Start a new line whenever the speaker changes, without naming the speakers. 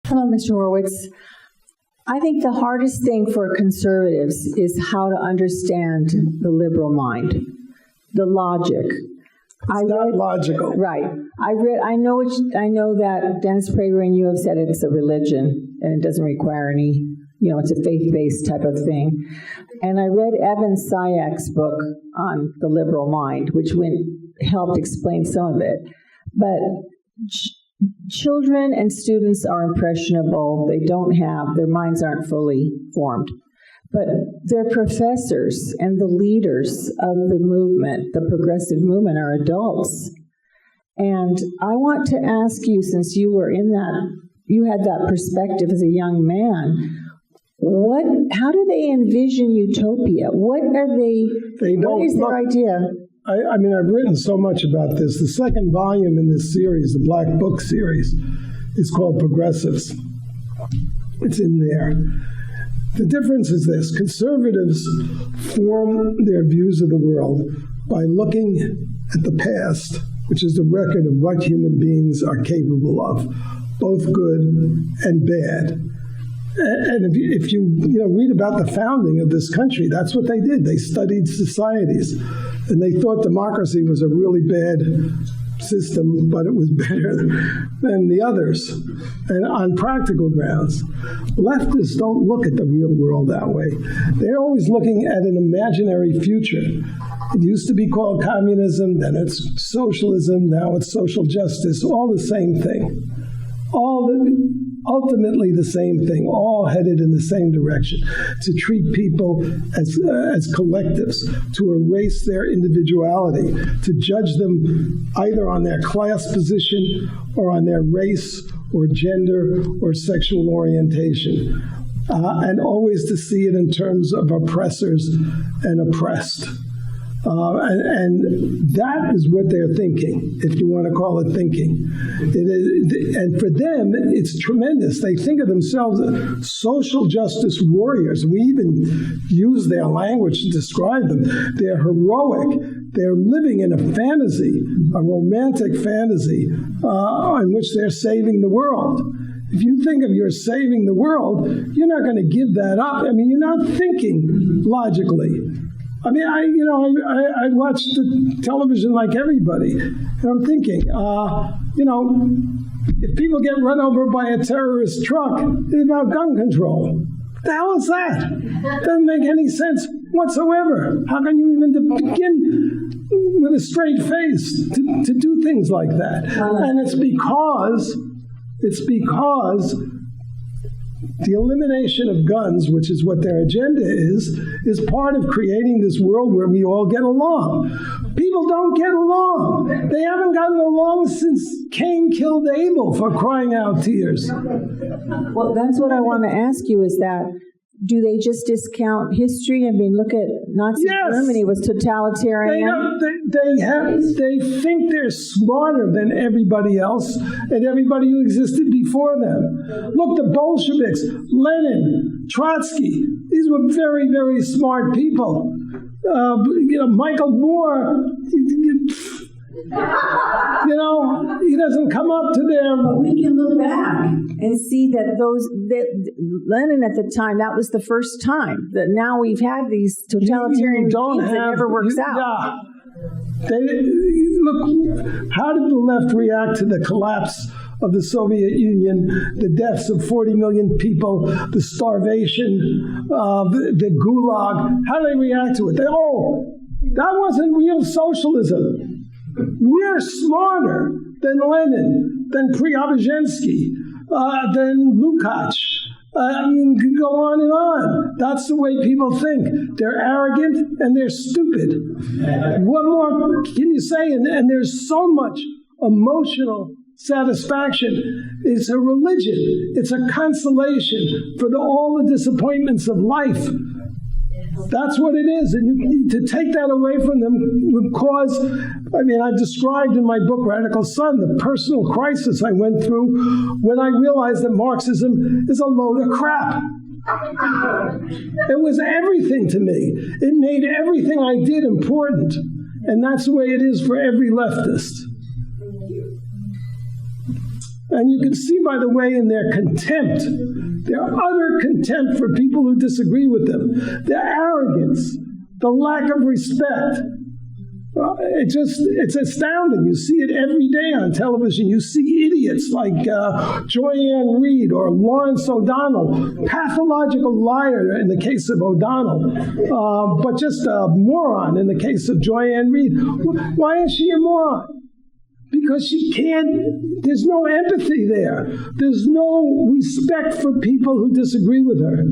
Hello, Mr. Horowitz. I think the hardest thing for conservatives is how to understand the liberal mind, the logic.
It's not logical.
Right. I know that Dennis Prager and you have said it's a religion and it doesn't require any, it's a faith-based type of thing. And I read Evan Sayak's book on the liberal mind, which helped explain some of it. But children and students are impressionable. Their minds aren't fully formed. But their professors and the leaders of the movement, the progressive movement, are adults. And I want to ask you, since you were you had that perspective as a young man, how do they envision utopia? What is their idea?
I've written so much about this. The second volume in this series, the Black Book series, is called Progressives. It's in there. The difference is this: conservatives form their views of the world by looking at the past, which is the record of what human beings are capable of, both good and bad. And if you read about the founding of this country, that's what they did. They studied societies, and they thought democracy was a really bad system, but it was better than the others, and on practical grounds. Leftists don't look at the real world that way. They're always looking at an imaginary future. It used to be called communism, then it's socialism, now it's social justice, all the same thing. Ultimately the same thing, all headed in the same direction, to treat people as collectives, to erase their individuality, to judge them either on their class position or on their race or gender or sexual orientation, and always to see it in terms of oppressors and oppressed. And that is what they're thinking, if you want to call it thinking. And for them, it's tremendous. They think of themselves as social justice warriors. We even use their language to describe them. They're heroic. They're living in a fantasy, a romantic fantasy, in which they're saving the world. If you think of you're saving the world, you're not going to give that up. You're not thinking logically. I watch the television like everybody, and I'm thinking, if people get run over by a terrorist truck, it's about gun control. What the hell is that? Doesn't make any sense whatsoever. How can you even begin with a straight face to do things like that? And it's because the elimination of guns, which is what their agenda is part of creating this world where we all get along. People don't get along. They haven't gotten along since Cain killed Abel, for crying out tears.
Well, that's what I want to ask you, is that do they just discount history? Look at Nazi Germany was totalitarian.
They think they're smarter than everybody else and everybody who existed before them. Look, the Bolsheviks, Lenin, Trotsky, these were very, very smart people. Michael Moore, he doesn't come up to them.
But we can look back and see that Lenin at the time, that was the first time. That now we've had these totalitarian regimes that never works out.
Look, how did the left react to the collapse of the Soviet Union, the deaths of 40 million people, the starvation, the gulag? How do they react to it? That wasn't real socialism. We're smarter than Lenin, than Preobrazhensky, than Lukács. Could go on and on. That's the way people think. They're arrogant and they're stupid. What more can you say? And there's so much emotional satisfaction. It's a religion. It's a consolation for all the disappointments of life. That's what it is. And to take that away from them would cause, I described in my book, Radical Son, the personal crisis I went through when I realized that Marxism is a load of crap. It was everything to me. It made everything I did important. And that's the way it is for every leftist. And you can see, by the way, in their contempt, their utter contempt for people who disagree with them, their arrogance, the lack of respect. It's astounding. You see it every day on television. You see idiots like Joy-Ann Reid or Lawrence O'Donnell, pathological liar in the case of O'Donnell, but just a moron in the case of Joy-Ann Reid. Why is she a moron? Because she can't, there's no empathy there. There's no respect for people who disagree with her.